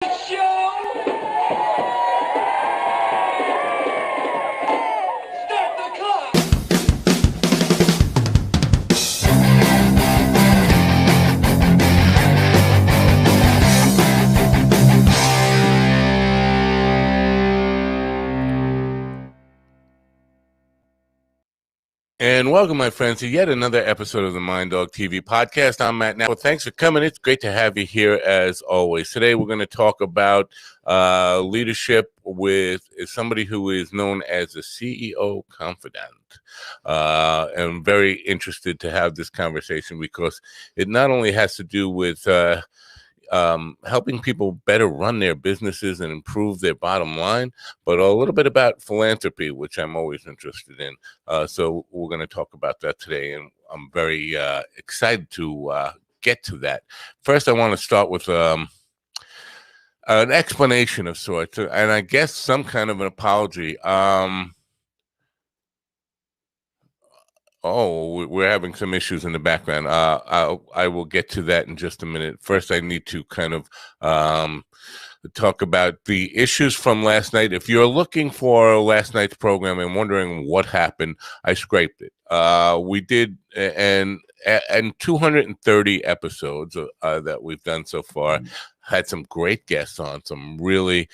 Show! Start the clock! And welcome, my friends, to yet another episode of the Mind Dog TV podcast. I'm Matt Now. Thanks for coming. It's great to have you here as always. Today, we're going to talk about leadership with somebody who is known as the CEO Confidant. I'm very interested to have this conversation because it not only has to do with helping people better run their businesses and improve their bottom line, but a little bit about philanthropy, which I'm always interested in. So we're going to talk about that today, and I'm very excited to get to that. First, I want to start with an explanation of sorts, and I guess some kind of an apology. Oh, we're having some issues in the background. I will get to that in just a minute. First, I need to kind of talk about the issues from last night. If you're looking for last night's program and wondering what happened, I scraped it. We did, and 230 episodes that we've done so far, had some great guests on, some really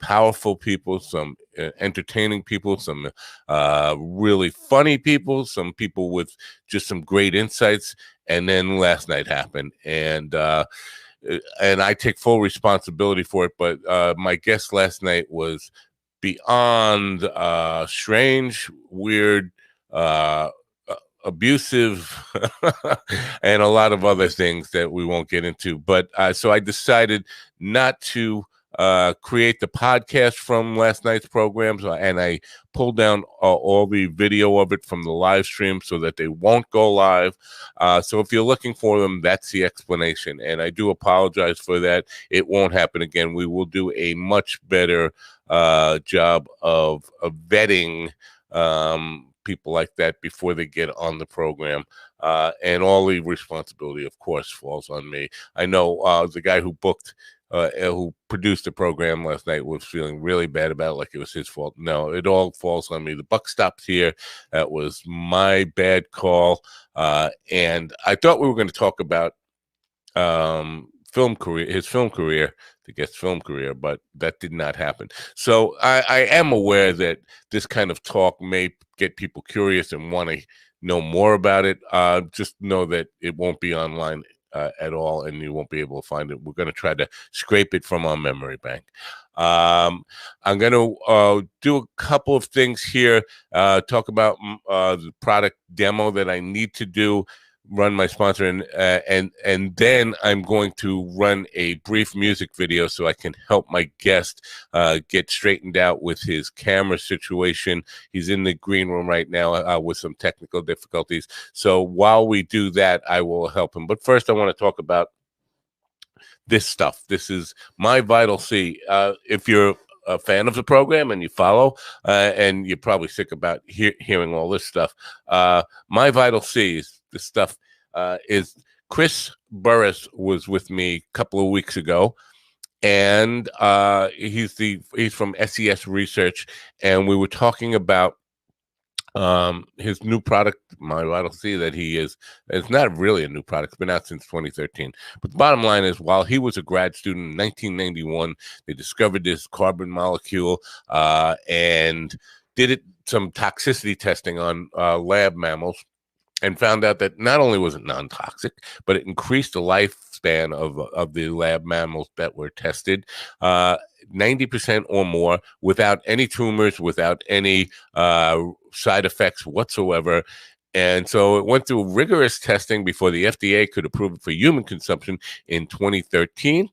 powerful people, some entertaining people, some really funny people, some people with just some great insights. And then last night happened, and I take full responsibility for it. But my guest last night was beyond strange, weird, abusive, and a lot of other things that we won't get into. But so I decided not to create the podcast from last night's programs, and I pulled down all the video of it from the live stream so that they won't go live. So if you're looking for them, that's the explanation, and I do apologize for that. It won't happen again. We will do a much better job of vetting people like that before they get on the program, and all the responsibility, of course, falls on me. I know the guy who produced the program last night was feeling really bad about it, like it was his fault. No, it all falls on me. The buck stops here. That was my bad call. And I thought we were going to talk about his film career, the guest film career, but that did not happen. So I am aware that this kind of talk may get people curious and want to know more about it. Just know that it won't be online at all, and you won't be able to find it. We're going to try to scrape it from our memory bank. I'm going to do a couple of things here, talk about the product demo that I need to do, run my sponsor, and then I'm going to run a brief music video so I can help my guest get straightened out with his camera situation. He's in the green room right now with some technical difficulties. So while we do that, I will help him. But first, I want to talk about this stuff. This is my Vital C. If you're a fan of the program and you follow, and you're probably sick about hearing all this stuff, my Vital C is this stuff. Is Chris Burris was with me a couple of weeks ago, and he's from SES Research, and we were talking about his new product, my Vital C, that it's not really a new product. It's been out since 2013. But the bottom line is, while he was a grad student in 1991, they discovered this carbon molecule and did some toxicity testing on lab mammals, and found out that not only was it non-toxic, but it increased the lifespan of the lab mammals that were tested 90% or more, without any tumors, without any side effects whatsoever. And so it went through rigorous testing before the FDA could approve it for human consumption in 2013.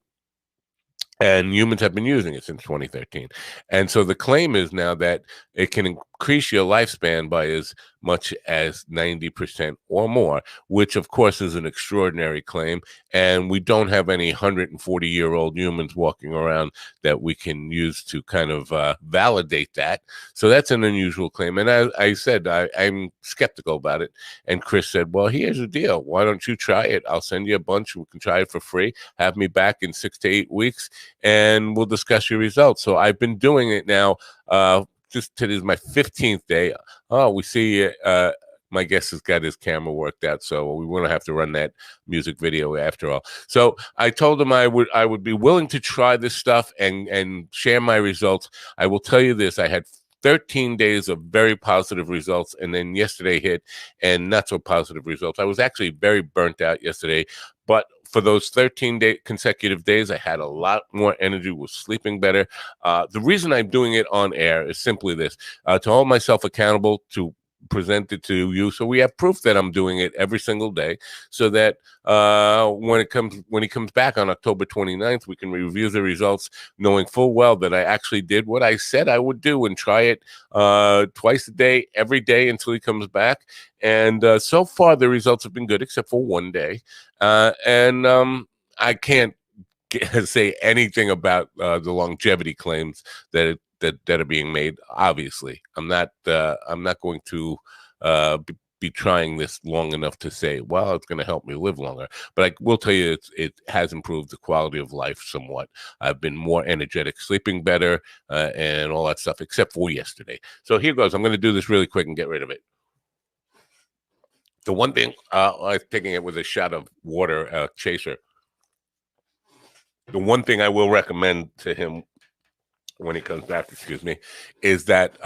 And humans have been using it since 2013. And so the claim is now that it can increase your lifespan by as much as 90% or more, which of course is an extraordinary claim. And we don't have any 140-year-old humans walking around that we can use to kind of validate that. So that's an unusual claim. And I said, I'm skeptical about it. And Chris said, well, here's the deal. Why don't you try it? I'll send you a bunch. We can try it for free. Have me back in 6 to 8 weeks. and we'll discuss your results. So I've been doing it now. Just today is my 15th day. Oh, we see my guest has got his camera worked out, so we won't have to run that music video after all. So I told him I would be willing to try this stuff and share my results. I will tell you this: I had 13 days of very positive results, and then yesterday hit and not so positive results. I was actually very burnt out yesterday, but for those 13 consecutive days, I had a lot more energy, was sleeping better. The reason I'm doing it on air is simply this: to hold myself accountable, to present it to you, so we have proof that I'm doing it every single day, so that when he comes back on October 29th, we can review the results, knowing full well that I actually did what I said I would do and try it twice a day, every day until he comes back. And so far, the results have been good, except for one day. I can't say anything about the longevity claims that are being made. Obviously, I'm not going to be trying this long enough to say, well, it's going to help me live longer. But I will tell you, it has improved the quality of life somewhat. I've been more energetic, sleeping better, and all that stuff, except for yesterday. So here goes. I'm going to do this really quick and get rid of it. The one thing, I was taking it with a shot of water, chaser. The one thing I will recommend to him when he comes back, is that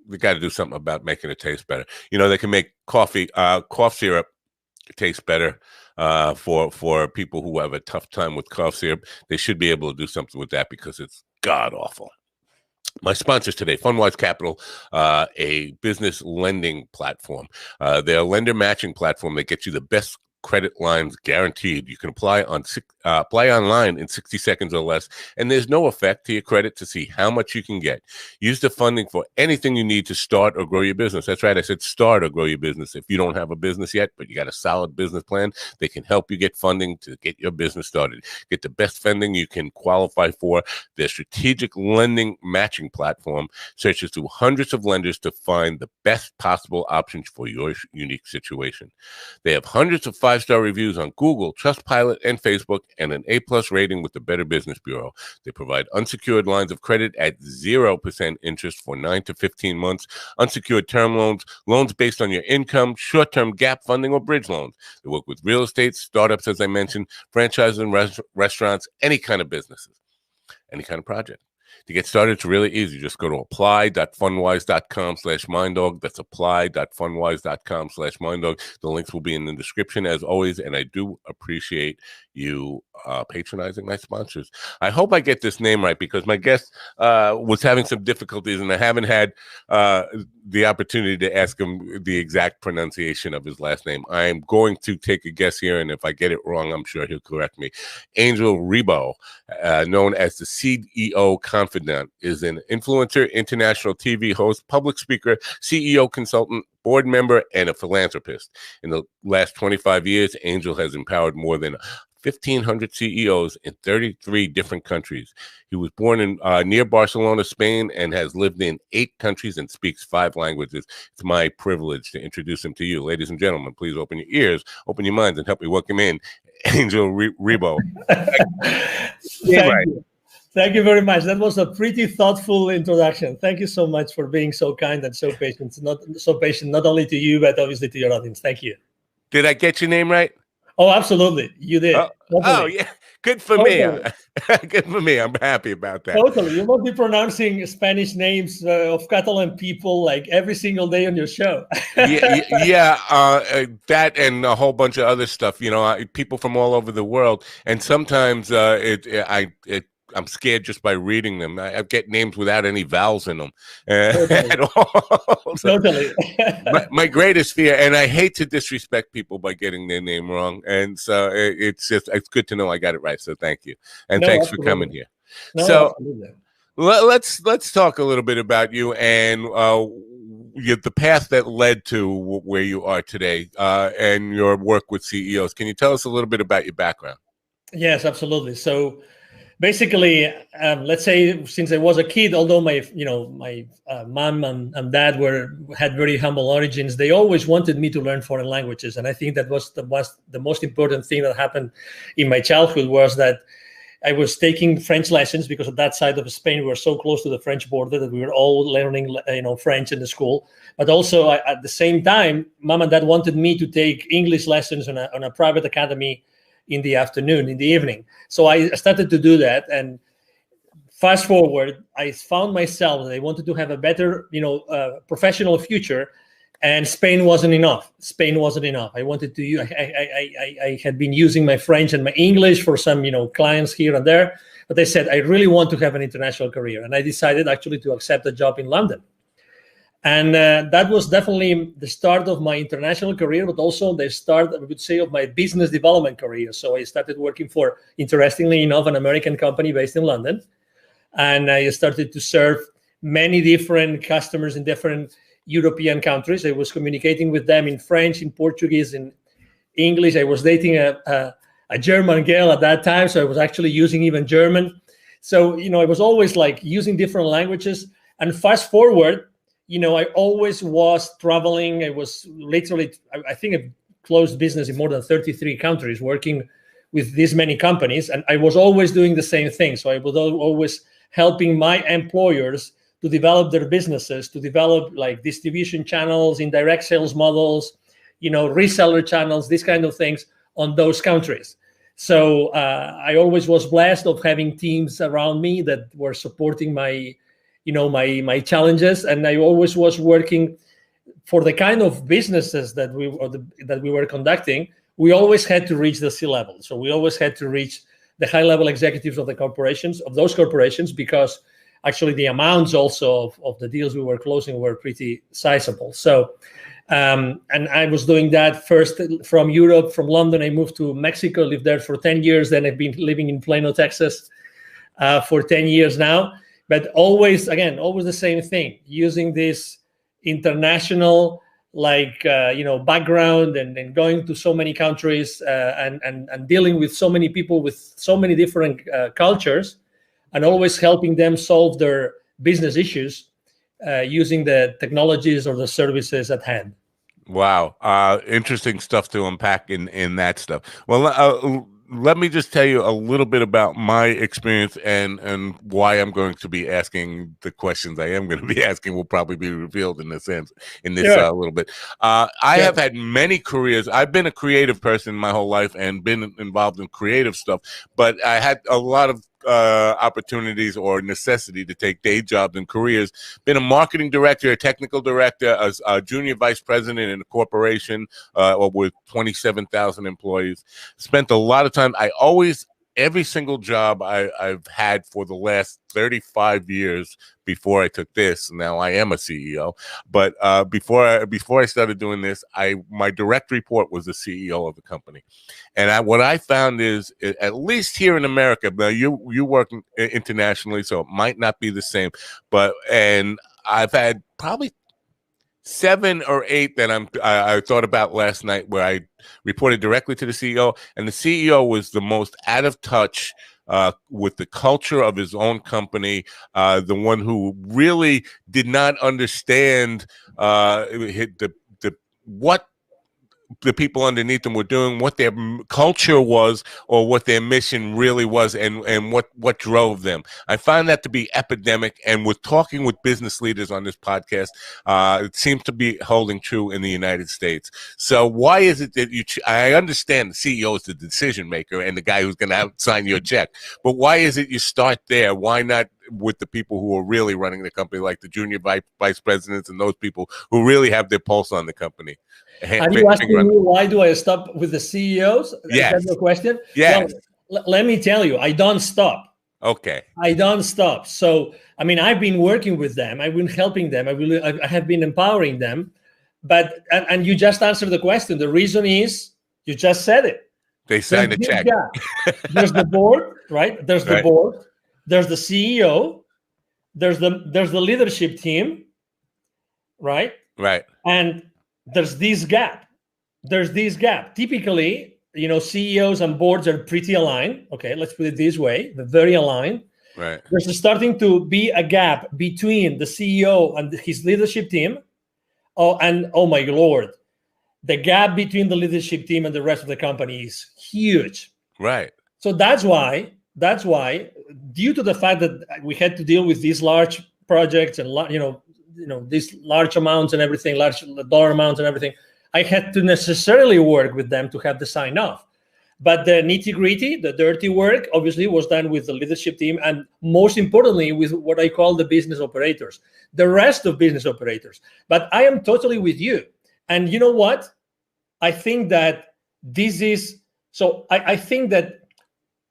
we got to do something about making it taste better. You know, they can make cough syrup taste better for people who have a tough time with cough syrup. They should be able to do something with that because it's god awful. My sponsors today, FundWise Capital, a business lending platform. They're a lender matching platform that gets you the best credit lines guaranteed. You can apply online in 60 seconds or less, and there's no effect to your credit to see how much you can get. Use the funding for anything you need to start or grow your business. That's right, I said start or grow your business. If you don't have a business yet, but you got a solid business plan, they can help you get funding to get your business started. Get the best funding you can qualify for. Their strategic lending matching platform searches through hundreds of lenders to find the best possible options for your unique situation. They have hundreds of 5-star reviews on Google, Trustpilot, and Facebook, and an A+ rating with the Better Business Bureau. They provide unsecured lines of credit at 0% interest for 9 to 15 months, unsecured term loans, loans based on your income, short-term gap funding, or bridge loans. They work with real estate, startups, as I mentioned, franchises and restaurants, any kind of businesses, any kind of project. To get started, it's really easy. Just go to apply.fundwise.com/minddog. That's apply.fundwise.com/minddog. The links will be in the description as always, and I do appreciate you patronizing my sponsors. I hope I get this name right because my guest was having some difficulties, and I haven't had the opportunity to ask him the exact pronunciation of his last name. I am going to take a guess here, and if I get it wrong, I'm sure he'll correct me. Angel Ribo, known as the CEO Confidant, is an influencer, international TV host, public speaker, CEO consultant, board member, and a philanthropist. In the last 25 years, Angel has empowered more than 1,500 CEOs in 33 different countries. He was born in near Barcelona, Spain, and has lived in 8 countries and speaks 5 languages. It's my privilege to introduce him to you. Ladies and gentlemen, please open your ears, open your minds, and help me welcome in Angel Ribo. Thank you very much. That was a pretty thoughtful introduction. Thank you so much for being so kind and so patient. Not only to you, but obviously to your audience. Thank you. Did I get your name right? Oh, absolutely. You did. Oh yeah. Good for me. Good for me. I'm happy about that. Totally. You must be pronouncing Spanish names of Catalan people like every single day on your show. That and a whole bunch of other stuff. You know, people from all over the world, and sometimes I'm scared just by reading them. I get names without any vowels in them at all. So Totally. my greatest fear, and I hate to disrespect people by getting their name wrong, and so it's good to know I got it right. So thank you, and thanks for coming here. So let's talk a little bit about you and the path that led to where you are today, and your work with CEOs. Can you tell us a little bit about your background? Yes, absolutely. So basically, let's say since I was a kid, although my mom and dad had very humble origins, they always wanted me to learn foreign languages, and I think that was the most important thing that happened in my childhood was that I was taking French lessons because at that side of Spain we were so close to the French border that we were all learning, French in the school. But also at the same time, mom and dad wanted me to take English lessons on a private academy in the afternoon, in the evening. So I started to do that, and fast forward, I found myself that I wanted to have a better, professional future, and Spain wasn't enough. Spain wasn't enough. I wanted to. I had been using my French and my English for some, clients here and there, but I said I really want to have an international career, and I decided actually to accept a job in London. And that was definitely the start of my international career, but also the start, I would say, of my business development career. So I started working for, interestingly enough, an American company based in London. And I started to serve many different customers in different European countries. I was communicating with them in French, in Portuguese, in English. I was dating a German girl at that time, so I was actually using even German. So, I was always like using different languages. And fast forward, I always was traveling. I was literally, I think I've closed business in more than 33 countries, working with this many companies. And I was always doing the same thing. So I was always helping my employers to develop their businesses, to develop like distribution channels, indirect sales models, reseller channels, these kind of things on those countries. So I always was blessed of having teams around me that were supporting my challenges, and I always was working for the kind of businesses that we were conducting. We always had to reach the C-level, so we always had to reach the high-level executives of those corporations, because actually the amounts also of the deals we were closing were pretty sizable. So, and I was doing that first from Europe, from London. I moved to Mexico, lived there for 10 years. Then I've been living in Plano, Texas, for 10 years now. But always the same thing, using this international background and going to so many countries and dealing with so many people with so many different cultures, and always helping them solve their business issues using the technologies or the services at hand. Wow. Interesting stuff to unpack in that stuff. Well, let me just tell you a little bit about my experience and why I'm going to be asking the questions I am going to be asking will probably be revealed in this little bit. I have had many careers. I've been a creative person my whole life and been involved in creative stuff, but I had a lot of opportunities or necessity to take day jobs and careers. Been a marketing director, a technical director, a junior vice president in a corporation with 27,000 employees. Spent a lot of time. Every single job I've had for the last 35 years before I took this. Now I am a CEO, but before I started doing this, my direct report was the CEO of the company. And what I found is, at least here in America, now you work internationally, so it might not be the same, and I've had probably 7 or 8 that I thought about last night, where I reported directly to the CEO, and the CEO was the most out of touch with the culture of his own company, the one who really did not understand what the people underneath them were doing, what their culture was, or what their mission really was, and what drove them. I find that to be epidemic, and with talking with business leaders on this podcast, it seems to be holding true in the United States. So why is it that I understand the CEO is the decision maker and the guy who's going to sign your check, but why is it you start there? Why not with the people who are really running the company, like the junior vice presidents and those people who really have their pulse on the company? Are you asking me why do I stop with the CEOs? Yes. Is that your question? Yes. Well, let me tell you, I don't stop. Okay. I don't stop. So, I've been working with them. I've been helping them. I have been empowering them. But, and you just answered the question. The reason is, you just said it. They signed a check. There's the board, right? There's the board. There's the CEO. There's the leadership team, right? Right. And there's this gap. Typically, CEOs and boards are pretty aligned. Okay, let's put it this way. They're very aligned. Right. There's starting to be a gap between the CEO and his leadership team. Oh my Lord. The gap between the leadership team and the rest of the company is huge. Right. So that's why that's why, due to the fact that we had to deal with these large projects and these large amounts and everything, large dollar amounts and everything, I had to necessarily work with them to have the sign off. But the nitty gritty, the dirty work, obviously was done with the leadership team, and most importantly, with what I call the business operators, the rest of business operators. But I am totally with you. And you know what? I think that I think that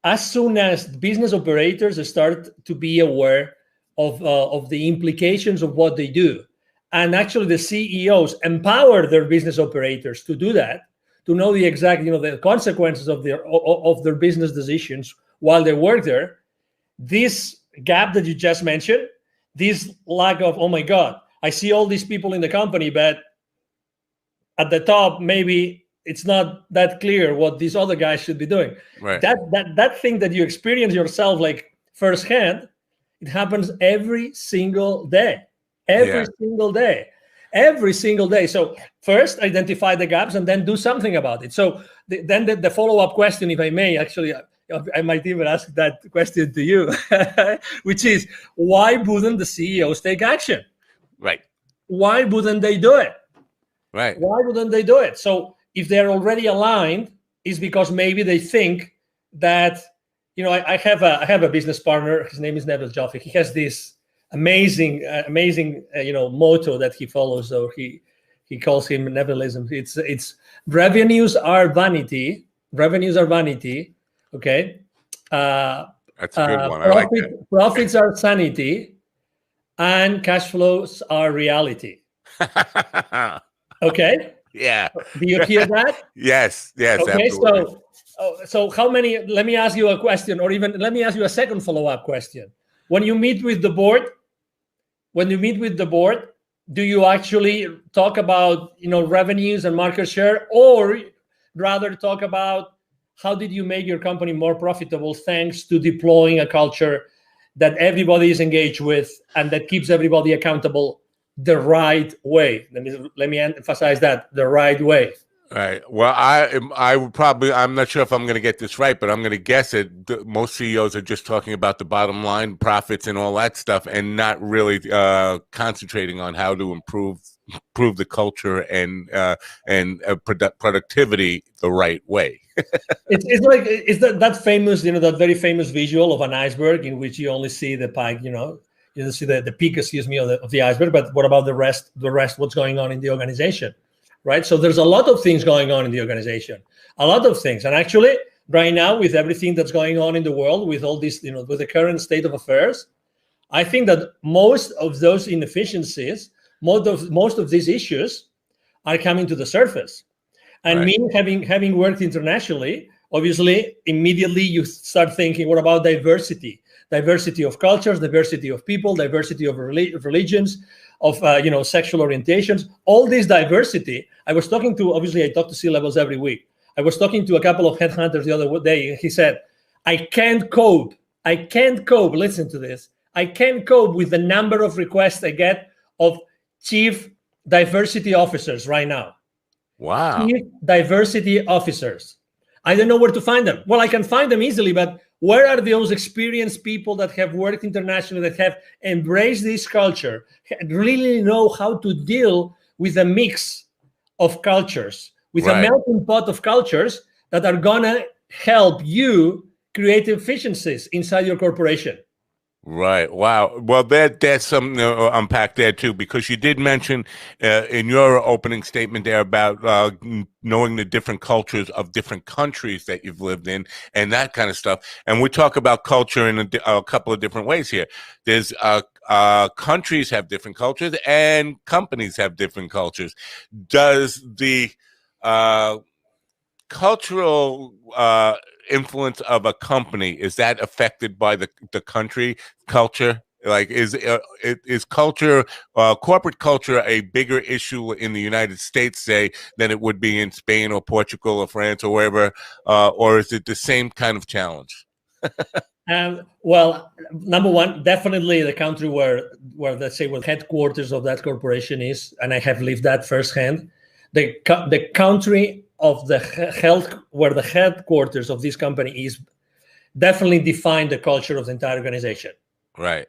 as soon as business operators start to be aware of the implications of what they do, and actually the CEOs empower their business operators to do that, to know the exact, the consequences of their business decisions while they work there, this gap that you just mentioned, this lack of, oh my God, I see all these people in the company, but at the top, maybe it's not that clear what these other guys should be doing. Right. That thing that you experience yourself like firsthand, it happens every single day. Every single day. So first identify the gaps and then do something about it. So then the follow-up question, if I may, actually, I might even ask that question to you, which is, why wouldn't the CEOs take action? Right. Why wouldn't they do it? Right. Why wouldn't they do it? So if they're already aligned, it's because maybe they think that, I have a business partner. His name is Neville Joffe. He has this amazing motto that he follows. So he calls him Nevilism. It's revenues are vanity. Revenues are vanity. Okay. That's a good one. I like that. Profits are sanity, and cash flows are reality. Okay. Yeah. Do you hear that? Yes. Okay. Absolutely. So how many? Let me ask you a question, or even let me ask you a second follow-up question. When you meet with the board, do you actually talk about revenues and market share, or rather talk about how did you make your company more profitable thanks to deploying a culture that everybody is engaged with and that keeps everybody accountable the right way? Let me emphasize that, the right way. Right. Well, I would probably, I'm not sure if I'm going to get this right, but I'm going to guess it. Most CEOs are just talking about the bottom line, profits, and all that stuff, and not really concentrating on how to improve the culture and productivity the right way. It's that famous, that very famous visual of an iceberg in which you only see the pike, you see the peak, of the iceberg, but what about the rest, what's going on in the organization? Right. So there's a lot of things going on in the organization, a lot of things. And actually, right now, with everything that's going on in the world, with all this, with the current state of affairs, I think that most of those inefficiencies, most of these issues are coming to the surface. And me having worked internationally, obviously, immediately you start thinking, what about diversity? Diversity of cultures, diversity of people, diversity of religions, of sexual orientations, all this diversity. I talk to C-levels every week. I was talking to a couple of headhunters the other day, and he said, I can't cope, listen to this, I can't cope with the number of requests I get of chief diversity officers right now. Wow. Chief diversity officers. I don't know where to find them. Well, I can find them easily, but where are those experienced people that have worked internationally, that have embraced this culture, really know how to deal with a mix of cultures, with a melting pot of cultures that are going to help you create efficiencies inside your corporation? Right. Wow. Well, that's something to unpack there too, because you did mention in your opening statement there about knowing the different cultures of different countries that you've lived in and that kind of stuff. And we talk about culture in a couple of different ways here. There's countries have different cultures and companies have different cultures. Does the cultural influence of a company, is that affected by the country culture? Like, is culture, corporate culture, a bigger issue in the United States, say, than it would be in Spain or Portugal or France or wherever, or is it the same kind of challenge? Well, number one, definitely the country where let's say where the headquarters of that corporation is, and I have lived that firsthand. The country of the health, where the headquarters of this company is, definitely defined the culture of the entire organization. Right.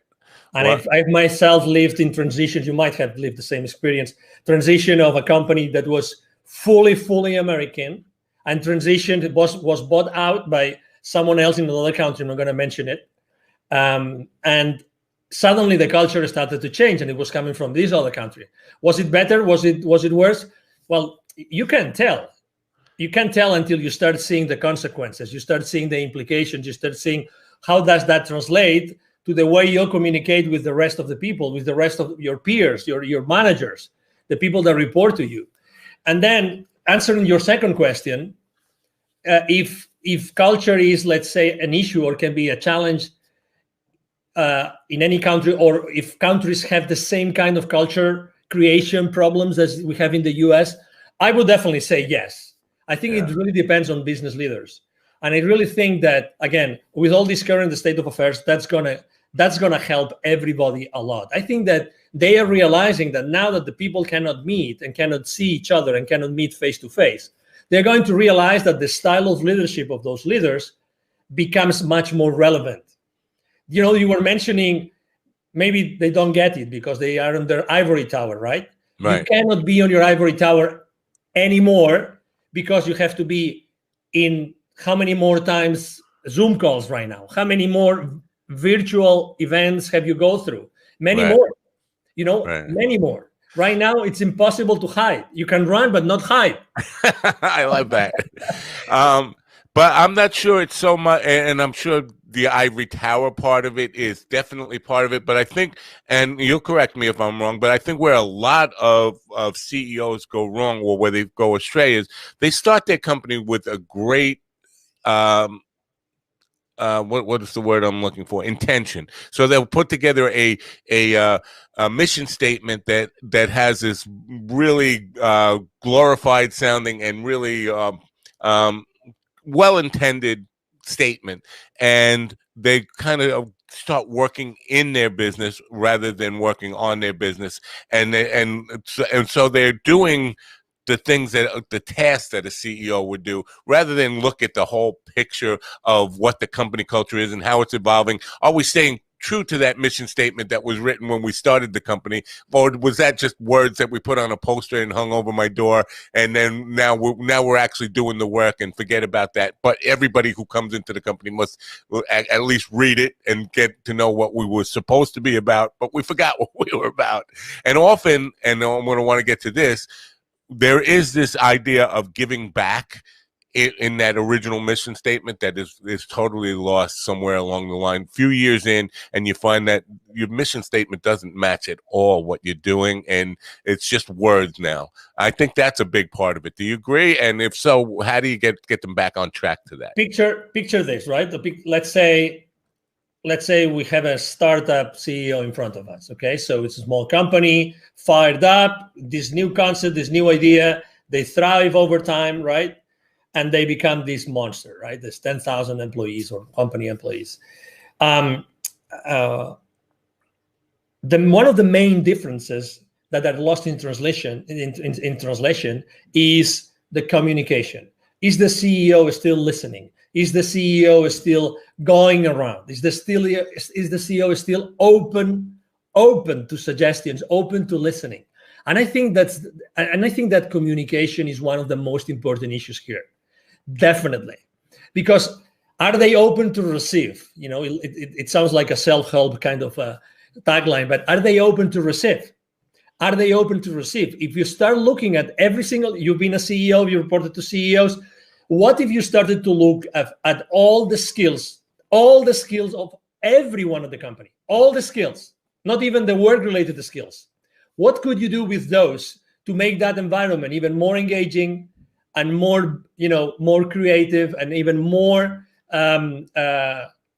And I've myself lived in transitions. You might have lived the same experience. Transition of a company that was fully American, and transition was bought out by someone else in another country. I'm not going to mention it. And suddenly the culture started to change, and it was coming from this other country. Was it better? Was it worse? Well, you can't tell. You can't tell until you start seeing the consequences. You start seeing the implications. You start seeing how does that translate to the way you communicate with the rest of the people, with the rest of your peers, your managers, the people that report to you. And then answering your second question, if culture is, let's say, an issue or can be a challenge in any country, or if countries have the same kind of culture creation problems as we have in the US, I would definitely say yes. I think it really depends on business leaders. And I really think that, again, with all this current state of affairs, that's gonna help everybody a lot. I think that they are realizing that now that the people cannot meet and cannot see each other and cannot meet face to face, they're going to realize that the style of leadership of those leaders becomes much more relevant. You know, you were mentioning maybe they don't get it because they are on their ivory tower, right? You cannot be on your ivory tower anymore because you have to be in how many more times Zoom calls right now? How many more virtual events have you go through? Many more, many more. Right now, it's impossible to hide. You can run, but not hide. I love that. But I'm not sure it's so much, and I'm sure the ivory tower part of it is definitely part of it. But I think, and you'll correct me if I'm wrong, but I think where a lot of CEOs go wrong, or where they go astray, is they start their company with a great what is the word I'm looking for? Intention. So they'll put together a mission statement that has this really glorified sounding and really well-intended statement, and they kind of start working in their business rather than working on their business, and so they're doing the things the tasks that a CEO would do, rather than look at the whole picture of what the company culture is and how it's evolving. Are we staying true to that mission statement that was written when we started the company, or was that just words that we put on a poster and hung over my door, and then now we're actually doing the work and forget about that? But everybody who comes into the company must at least read it and get to know what we were supposed to be about, but we forgot what we were about. And often, and I'm going to want to get to this, there is this idea of giving back in that original mission statement that is totally lost somewhere along the line. Few years in, and you find that your mission statement doesn't match at all what you're doing, and it's just words now. I think that's a big part of it. Do you agree? And if so, how do you get them back on track to that? Picture this, right? Let's say we have a startup CEO in front of us. Okay, so it's a small company, fired up, this new concept, this new idea, they thrive over time, right? And they become this monster, right? There's 10,000 employees or company employees. One of the main differences that are lost in translation is the communication. Is the CEO still listening? Is the CEO still going around? Is the CEO still open to suggestions, open to listening? And I think that communication is one of the most important issues here. Definitely. Because are they open to receive? You know, it sounds like a self-help kind of tagline, but are they open to receive? Are they open to receive? If you start looking at you've been a CEO, you reported to CEOs, what if you started to look at all the skills of everyone at the company, all the skills, not even the work-related skills? What could you do with those to make that environment even more engaging and more creative and even more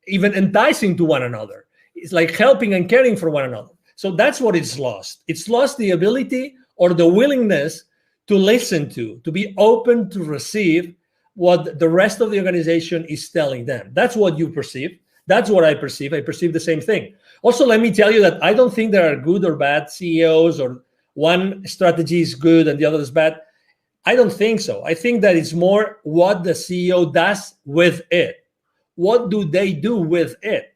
even enticing to one another? It's like helping and caring for one another. So that's what it's lost. It's lost the ability or the willingness to listen to be open to receive what the rest of the organization is telling them. That's what you perceive. That's what I perceive. I perceive the same thing. Also, let me tell you that I don't think there are good or bad CEOs, or one strategy is good and the other is bad. I don't think so. I think that it's more what the CEO does with it. what do they do with it?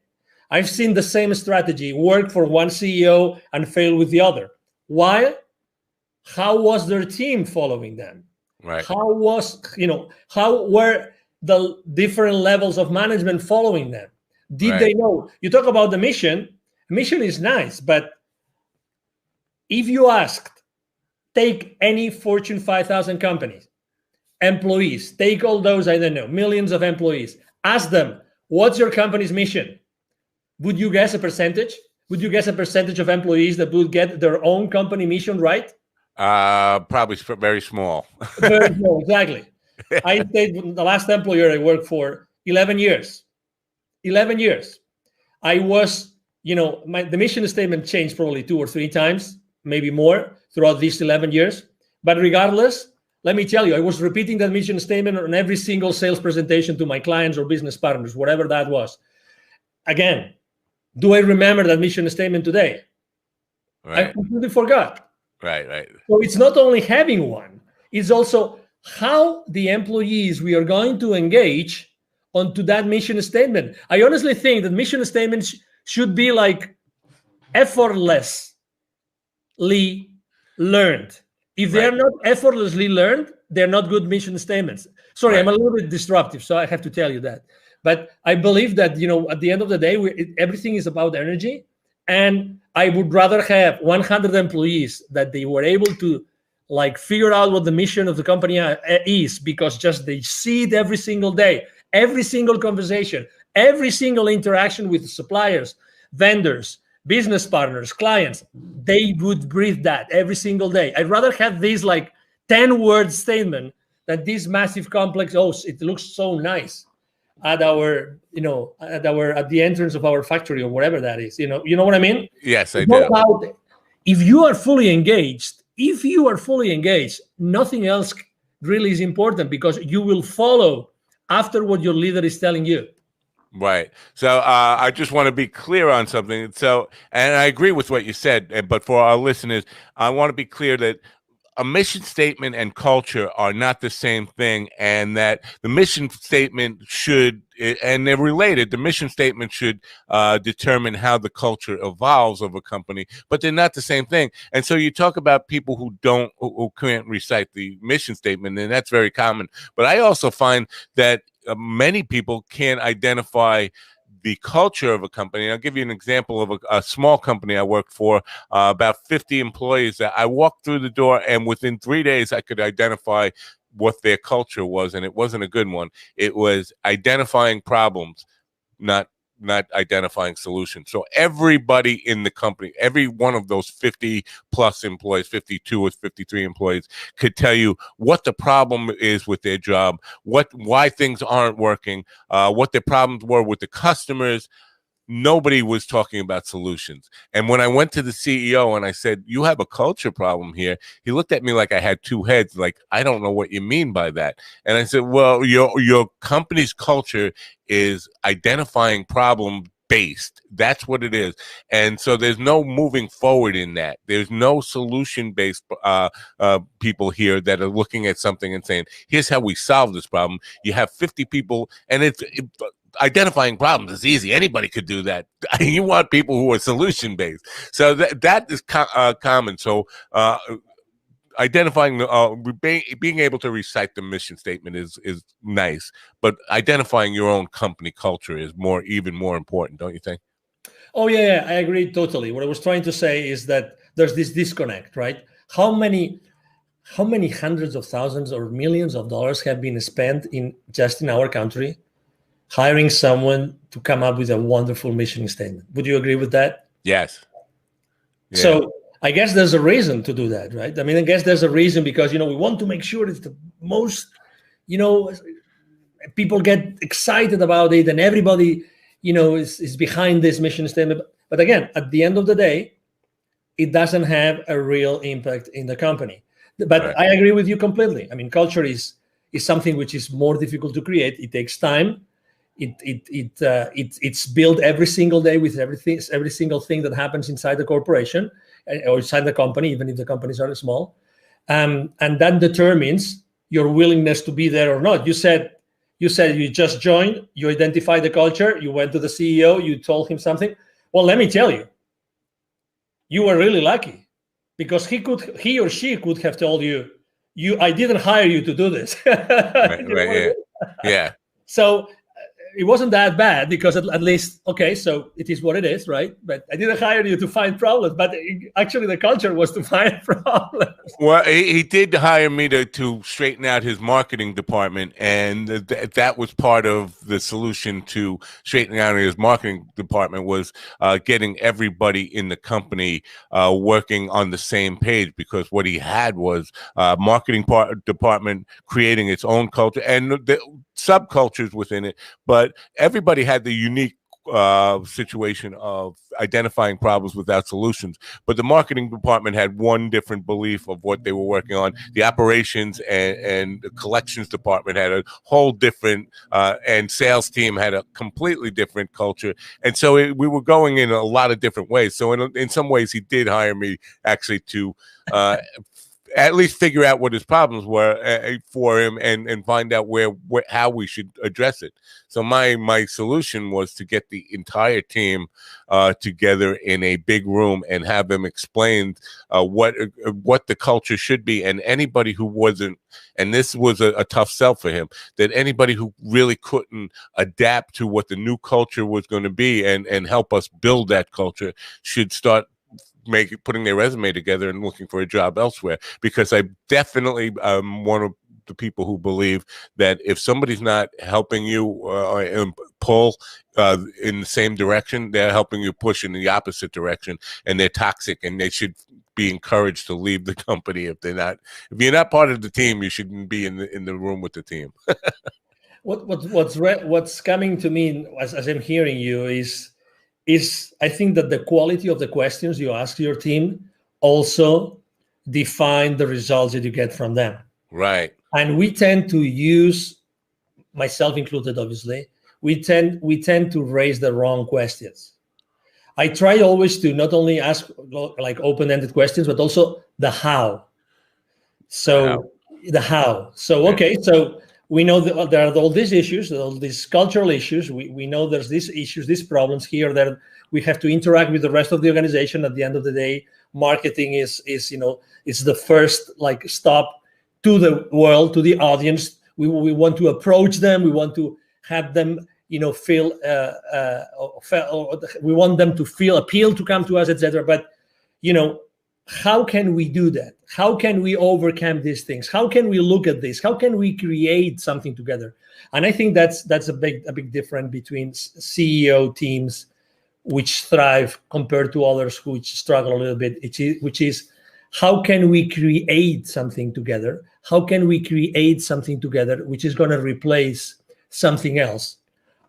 I've seen the same strategy work for one CEO and fail with the other. Why? How was their team following them? Right. How were the different levels of management following them? Did they know? You talk about the mission. Mission is nice, but if you asked, take any Fortune 5,000 companies, employees, take all those, I don't know, millions of employees, ask them, what's your company's mission? Would you guess a percentage? Would you guess a percentage of employees that would get their own company mission right? Probably very small. Very small, exactly. I stayed the last employer I worked for 11 years. 11 years. I was, the mission statement changed probably 2 or 3 times, maybe more throughout these 11 years. But regardless, let me tell you, I was repeating that mission statement on every single sales presentation to my clients or business partners, whatever that was. Again, do I remember that mission statement today? Right. I completely forgot. Right. So it's not only having one, it's also how the employees we are going to engage onto that mission statement. I honestly think that mission statements should be like effortlessly learned. If they are not effortlessly learned, they're not good mission statements. Sorry, I'm a little bit disruptive, so I have to tell you that. But I believe that, at the end of the day, everything is about energy. And I would rather have 100 employees that they were able to figure out what the mission of the company is, because just they see it every single day, every single conversation, every single interaction with suppliers, vendors, business partners, clients, they would breathe that every single day. I'd rather have this 10-word statement than this massive complex, it looks so nice at our, at the entrance of our factory or whatever that is. You know what I mean? Yes, I do. If you are fully engaged, nothing else really is important, because you will follow after what your leader is telling you. Right. So I just want to be clear on something. So, and I agree with what you said, but for our listeners, I want to be clear that a mission statement and culture are not the same thing, and that the mission statement should, and they're related, the mission statement should determine how the culture evolves of a company, but they're not the same thing. And so you talk about people who can't recite the mission statement, and that's very common. But I also find that many people can't identify the culture of a company. I'll give you an example of a small company I worked for, about 50 employees. That I walked through the door, and within 3 days, I could identify what their culture was, and it wasn't a good one. It was identifying problems, not identifying solutions. So everybody in the company, every one of those 50 plus employees, 52 or 53 employees, could tell you what the problem is with their job, why things aren't working, what their problems were with the customers. Nobody was talking about solutions. And when I went to the CEO and I said, you have a culture problem here, he looked at me like I had 2 heads, like, I don't know what you mean by that. And I said, well, your company's culture is identifying problem based. That's what it is. And so there's no moving forward in that. There's no solution based people here that are looking at something and saying, here's how we solve this problem. You have 50 people, and identifying problems is easy. Anybody could do that. You want people who are solution based. So that is common. So identifying being able to recite the mission statement is nice, but identifying your own company culture is even more important, don't you think? Oh yeah, I agree totally. What I was trying to say is that there's this disconnect, right? How many hundreds of thousands or millions of dollars have been spent just in our country hiring someone to come up with a wonderful mission statement? Would you agree with that? Yes. Yeah. So I guess there's a reason to do that, right? I mean, I guess there's a reason, because, we want to make sure it's the most, people get excited about it and everybody, is behind this mission statement. But again, at the end of the day, it doesn't have a real impact in the company. But right. I agree with you completely. I mean, culture is something which is more difficult to create. It takes time. It's built every single day with every single thing that happens inside the corporation or inside the company, even if the companies are small, and that determines your willingness to be there or not. You said You said you just joined, you identified the culture, you went to the CEO, you told him something. Well, let me tell you, you were really lucky, because he or she could have told you, I didn't hire you to do this. Right, You know right, what I yeah, mean? yeah. So it wasn't that bad, because at least, okay, so it is what it is, right? But I didn't hire you to find problems, but actually the culture was to find problems. Well, he did hire me to straighten out his marketing department, and that was part of the solution to straightening out his marketing department, was getting everybody in the company working on the same page, because what he had was marketing department creating its own culture and the subcultures within it, but everybody had the unique situation of identifying problems without solutions. But the marketing department had one different belief of what they were working on. The operations and the collections department had a whole different, and sales team had a completely different culture. And so we were going in a lot of different ways. So in some ways, he did hire me actually to at least figure out what his problems were for him, and find out how we should address it. So my solution was to get the entire team together in a big room and have them explain what the culture should be. And anybody who wasn't, and this was a tough sell for him, that anybody who really couldn't adapt to what the new culture was going to be and help us build that culture should start putting their resume together and looking for a job elsewhere. Because I definitely one of the people who believe that if somebody's not helping you pull in the same direction, they're helping you push in the opposite direction, and they're toxic, and they should be encouraged to leave the company. If you're not part of the team, you shouldn't be in the room with the team. What's coming to me as I'm hearing you is I think that the quality of the questions you ask your team also define the results that you get from them. Right. And we tend to use, myself included, obviously, we tend to raise the wrong questions. I try always to not only ask like open-ended questions, but also the how. So the how. So, okay, so we know that there are all these issues, all these cultural issues. We know there's these issues, these problems here that we have to interact with the rest of the organization. At the end of the day, marketing is it's the first like stop to the world, to the audience. We want to approach them. We want to have them, feel. We want them to feel appealed to come to us, etc. But how can we do that? How can we overcome these things? How can we look at this? How can we create something together? And I think that's a big difference between CEO teams which thrive compared to others which struggle a little bit, which is how can we create something together? How can we create something together which is going to replace something else?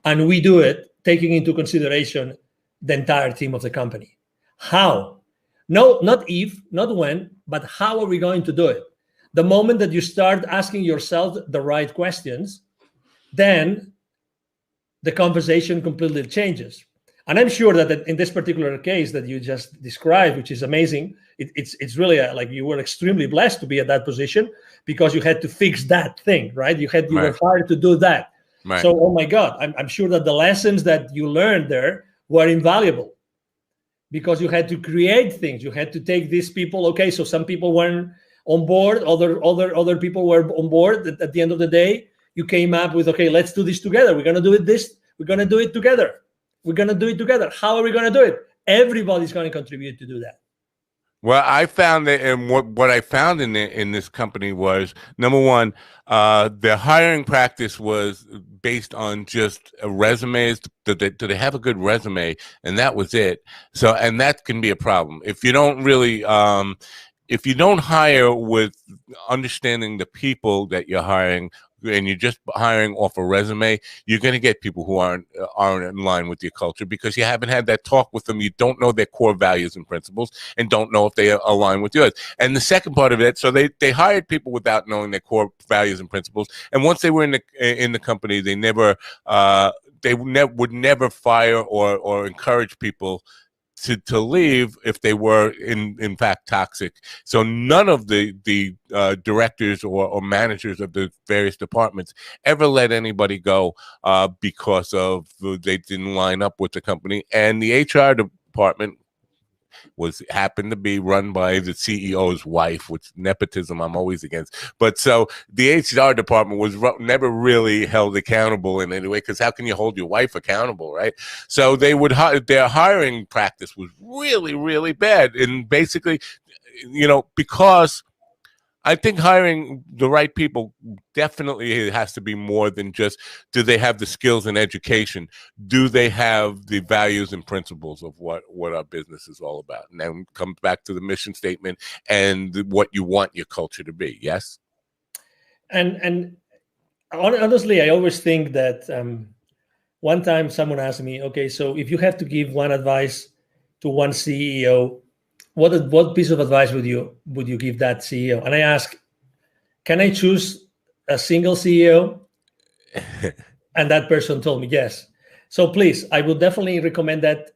And we do it taking into consideration the entire team of the company. How? No, not if, not when, but how are we going to do it? The moment that you start asking yourself the right questions, then the conversation completely changes. And I'm sure that in this particular case that you just described, which is amazing, it's really like you were extremely blessed to be at that position because you had to fix that thing, right? You were hired to do that. Right. So, oh my God, I'm sure that the lessons that you learned there were invaluable because you had to create things. You had to take these people. Okay, so some people weren't on board, other people were on board. At the end of the day, you came up with, okay, let's do this together. We're gonna do it we're gonna do it together. We're going to do it together. How are we going to do it? Everybody's going to contribute to do that. Well, I found that, and what I found in this company was, number one, the hiring practice was based on just resumes. Do they have a good resume? And that was it. So, and that can be a problem if you don't really, if you don't hire with understanding the people that you're hiring, and you're just hiring off a resume, you're going to get people who aren't in line with your culture because you haven't had that talk with them. You don't know their core values and principles and don't know if they align with yours. And the second part of it, so they hired people without knowing their core values and principles. And once they were in the company, they would never fire or encourage people to leave if they were in fact toxic. So none of the directors or managers of the various departments ever let anybody go because of they didn't line up with the company. And the HR department happened to be run by the CEO's wife, which nepotism I'm always against. But so the HR department was never really held accountable in any way, because how can you hold your wife accountable, right? So they would their hiring practice was really, really bad. And basically, because I think hiring the right people definitely has to be more than just, do they have the skills and education? Do they have the values and principles of what our business is all about? And then comes back to the mission statement and what you want your culture to be. Yes. And honestly, I always think that one time someone asked me, okay, so if you have to give one advice to one CEO, what piece of advice would you give that CEO? And I ask, can I choose a single CEO? And that person told me yes. So please, I would definitely recommend that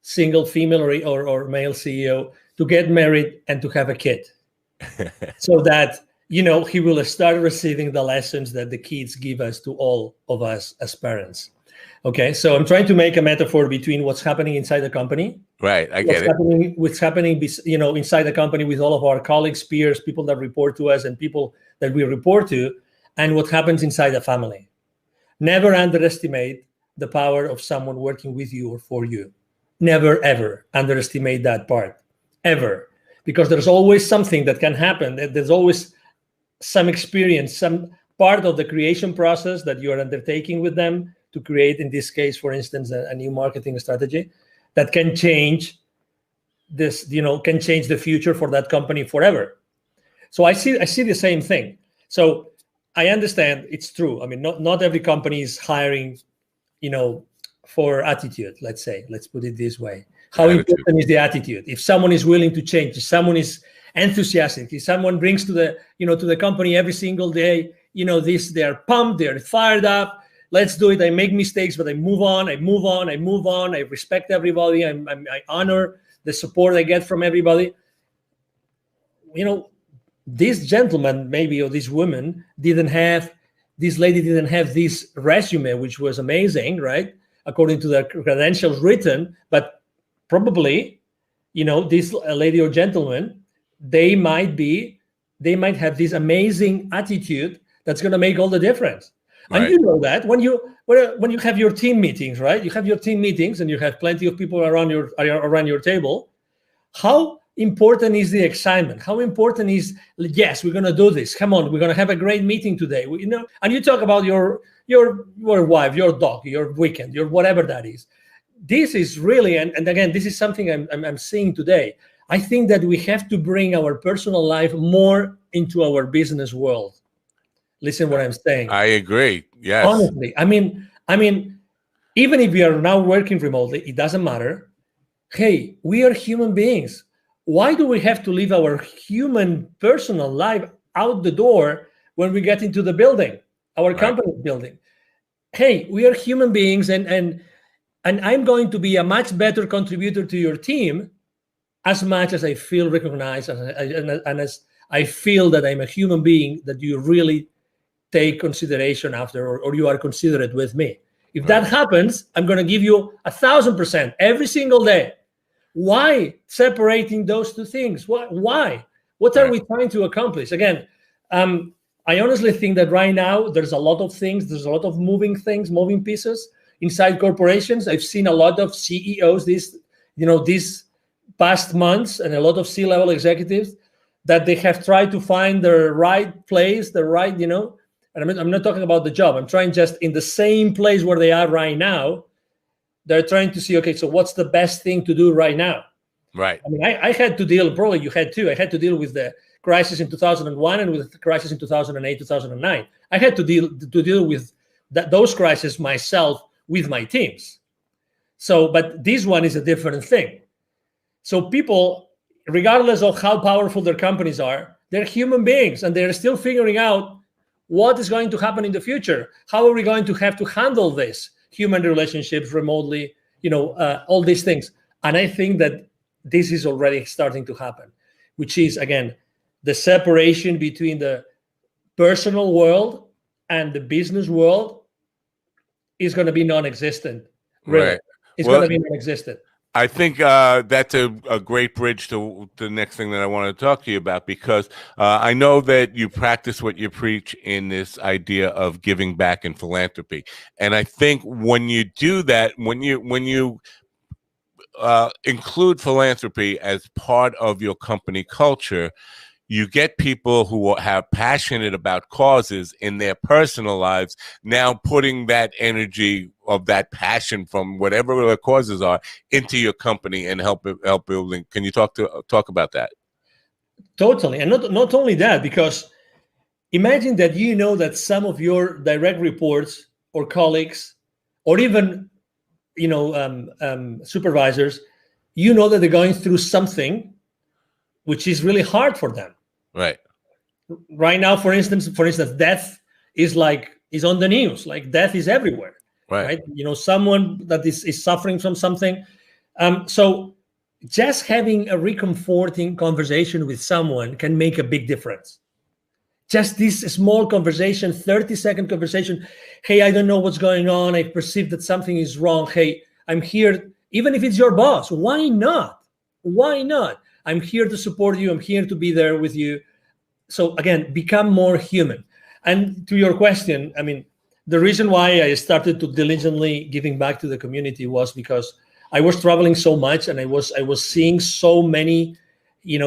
single female or male CEO to get married and to have a kid, so that he will start receiving the lessons that the kids give us to all of us as parents. Okay, so I'm trying to make a metaphor between what's happening inside the company. Right, I get it. What's happening, inside the company with all of our colleagues, peers, people that report to us, and people that we report to, and what happens inside the family. Never underestimate the power of someone working with you or for you. Never, ever underestimate that part, ever. Because there's always something that can happen. There's always some experience, some part of the creation process that you are undertaking with them to create, in this case, for instance, a new marketing strategy that can change this, can change the future for that company forever. So I see the same thing. So I understand it's true. I mean, not every company is hiring, for attitude, let's say. Let's put it this way. How important is the attitude? If someone is willing to change, if someone is enthusiastic, if someone brings to the company every single day, they're pumped, they're fired up. Let's do it. I make mistakes, but I move on. I respect everybody. I honor the support I get from everybody. This gentleman, maybe, or this woman this lady didn't have this resume, which was amazing, right? According to the credentials written, but probably, this lady or gentleman, they might have this amazing attitude that's going to make all the difference. Right. And you know that when you have your team meetings, right? You have your team meetings and you have plenty of people around your table. How important is the excitement? How important is, yes, we're going to do this. Come on, we're going to have a great meeting today. And you talk about your wife, your dog, your weekend, your whatever that is. This is really, and again, this is something I'm seeing today. I think that we have to bring our personal life more into our business world. Listen what I'm saying. I agree. Yes. Honestly, I mean, even if we are now working remotely, it doesn't matter. Hey, we are human beings. Why do we have to leave our human personal life out the door when we get into the building, our company building? Hey, we are human beings, and I'm going to be a much better contributor to your team as much as I feel recognized and as I feel that I'm a human being that you really take consideration after, or you are considerate with me. If that happens, I'm going to give you 1,000% every single day. Why separating those two things? Why? What are we trying to accomplish? Again, I honestly think that right now there's a lot of things, there's a lot of moving pieces inside corporations. I've seen a lot of CEOs these past months, and a lot of C-level executives that they have tried to find the right place, and I'm not talking about the job. I'm trying just in the same place where they are right now. They're trying to see, okay, so what's the best thing to do right now? Right. I mean, I had to deal, probably you had too. I had to deal with the crisis in 2001 and with the crisis in 2008, 2009. I had to deal with those crises myself with my teams. So, but this one is a different thing. So people, regardless of how powerful their companies are, they're human beings, and they're still figuring out what is going to happen in the future. How are we going to have to handle this? Human relationships remotely, all these things. And I think that this is already starting to happen, which is, again, the separation between the personal world and the business world is going to be non-existent. Really, Right. it's going Well, to be non-existent. I think that's a great bridge to the next thing that I want to talk to you about, because I know that you practice what you preach in this idea of giving back and philanthropy. And I think when you do that, when you include philanthropy as part of your company culture, you get people who have passionate about causes in their personal lives, now putting that energy of that passion from whatever the causes are into your company and help building. Can you talk about that? Totally. And not only that, because imagine that you know that some of your direct reports or colleagues or even supervisors, you know that they're going through something which is really hard for them. Right. Right now, for instance, death is on the news. Like, death is everywhere. Right. Someone that is suffering from something. So just having a reconforting conversation with someone can make a big difference. Just this small conversation, 30-second conversation. Hey, I don't know what's going on. I perceive that something is wrong. Hey, I'm here. Even if it's your boss, why not? Why not? I'm here to support you. I'm here to be there with you. So again, become more human. And to your question, I mean, the reason why I started to diligently giving back to the community was because I was traveling so much, and I was seeing so many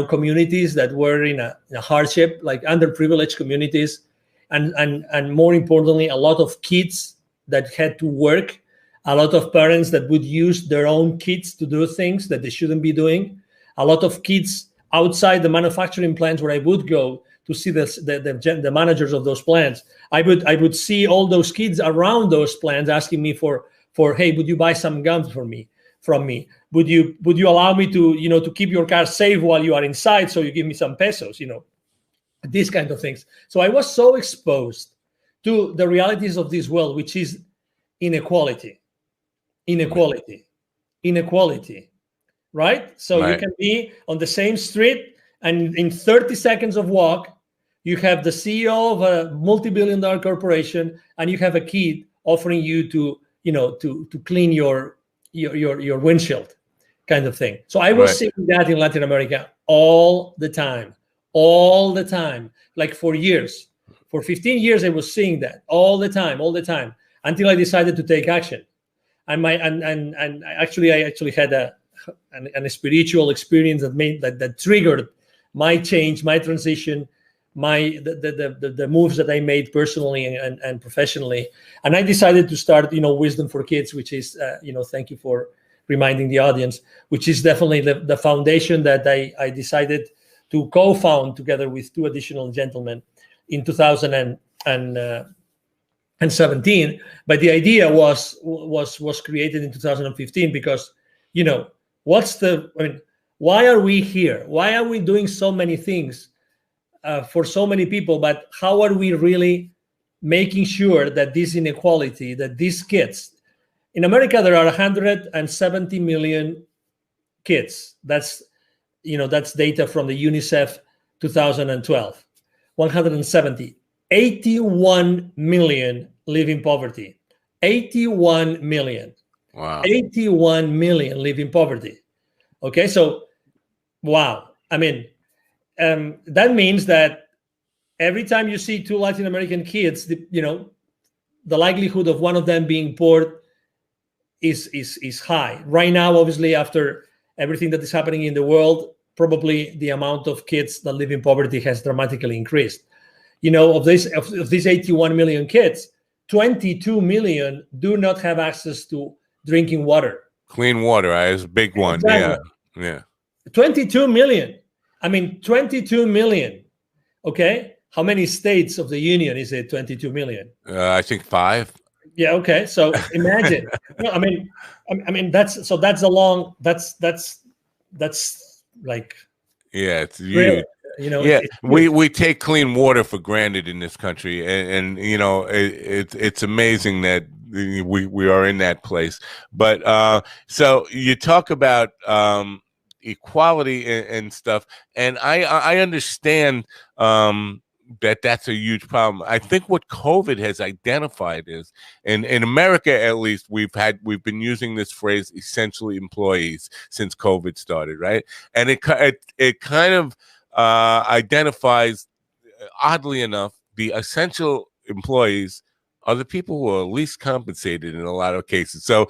communities that were in a hardship, like underprivileged communities, and more importantly, a lot of kids that had to work, a lot of parents that would use their own kids to do things that they shouldn't be doing, a lot of kids outside the manufacturing plants where I would go to see the managers of those plants. I would see all those kids around those plants asking me for hey, would you buy some gum from me? Would you allow me to keep your car safe while you are inside, so you give me some pesos, these kind of things. So I was so exposed to the realities of this world, which is inequality, right? So Right. you can be on the same street, and in 30 seconds of walk, you have the CEO of a multi-billion-dollar corporation, and you have a kid offering you to clean your windshield, kind of thing. So I was seeing that in Latin America all the time, like for years. For 15 years, I was seeing that all the time, until I decided to take action. And I actually had a spiritual experience that triggered my change, my transition, the moves that I made personally and professionally. And I decided to start, Wisdom for Kids, which is, thank you for reminding the audience, which is definitely the foundation that I decided to co-found together with two additional gentlemen in 2017. But the idea was created in 2015 because, why are we here? Why are we doing so many things for so many people, but how are we really making sure that this inequality, that these kids, in America, there are 170 million kids. That's data from the UNICEF 2012. 170. 81 million live in poverty. 81 million. Wow. 81 million live in poverty. Okay, so wow. I mean, that means that every time you see two Latin American kids, the likelihood of one of them being poor is high. Right now, obviously, after everything that is happening in the world, probably the amount of kids that live in poverty has dramatically increased. Of these 81 million kids, 22 million do not have access to drinking water. Clean water is a big one. Exactly. Yeah. 22 million. I mean, 22 million. Okay. How many states of the union is it? 22 million. I think 5. Yeah. Okay. So imagine. I mean that's like. Yeah, it's huge. It's we take clean water for granted in this country, and it's amazing that we are in that place. But so you talk about equality and stuff, and I understand that's a huge problem. I think what COVID has identified is, in America at least, we've been using this phrase essentially employees since COVID started, right? And it kind of identifies, oddly enough, the essential employees are the people who are least compensated in a lot of cases. So